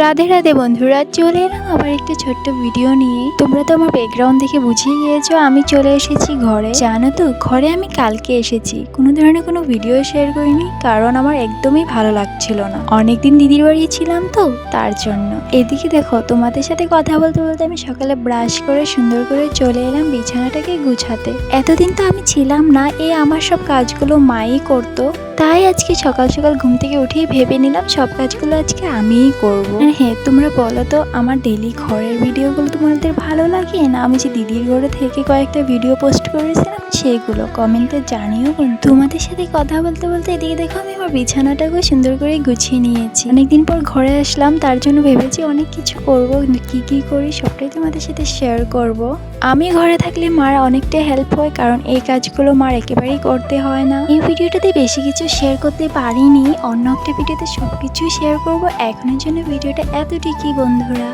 রাধে রাধে বন্ধুরা, চলে এলাম আবার একটা ছোট্ট ভিডিও নিয়ে। তোমরা তো আমার ব্যাকগ্রাউন্ড দেখে বুঝিয়ে গিয়েছো আমি চলে এসেছি ঘরে। জানো তো, ঘরে আমি কালকে এসেছি, কোনো ধরনের কোনো ভিডিও শেয়ার করিনি, কারণ আমার একদমই ভালো লাগছিল না। অনেকদিন দিদির বাড়ি ছিলাম তো, তার জন্য। এদিকে দেখো, তোমাদের সাথে কথা বলতে বলতে আমি সকালে ব্রাশ করে সুন্দর করে চলে এলাম বিছানাটাকে গুছাতে। এতদিন তো আমি ছিলাম না, আমার সব কাজগুলো মাই করতো। তাই আজকে সকাল সকাল ঘুম থেকে উঠেই ভেবে নিলাম সব কাজগুলো আজকে আমিই করব। হ্যাঁ, তোমরা বলো তো, আমার ডেলি ঘরের ভিডিওগুলো তোমাদের ভালো লাগে না আমি যে দিদির ঘরে থেকে কয়েকটা ভিডিও পোস্ট করেছিলাম সেগুলো? কমেন্টে জানিও। তোমাদের সাথে কথা বলতে বলতে এদিকে দেখো, আমি আমার বিছানাটাকে সুন্দর করে গুছিয়ে নিয়েছি। অনেকদিন পর ঘরে আসলাম, তার জন্য ভেবেছি অনেক কিছু করব, কি করি সবটাই তোমাদের সাথে শেয়ার করব। আমি ঘরে থাকলে মার অনেকটা হেল্প হয়, কারণ এই কাজগুলো মার একেবারেই করতে হয় না। এই ভিডিওটাতে বেশি কিছু শেয়ার করতে পারিনি, অন্য একটা ভিডিওতে সবকিছু শেয়ার করব। এখনের জন্য ভিডিওটা এতটুকুই বন্ধুরা।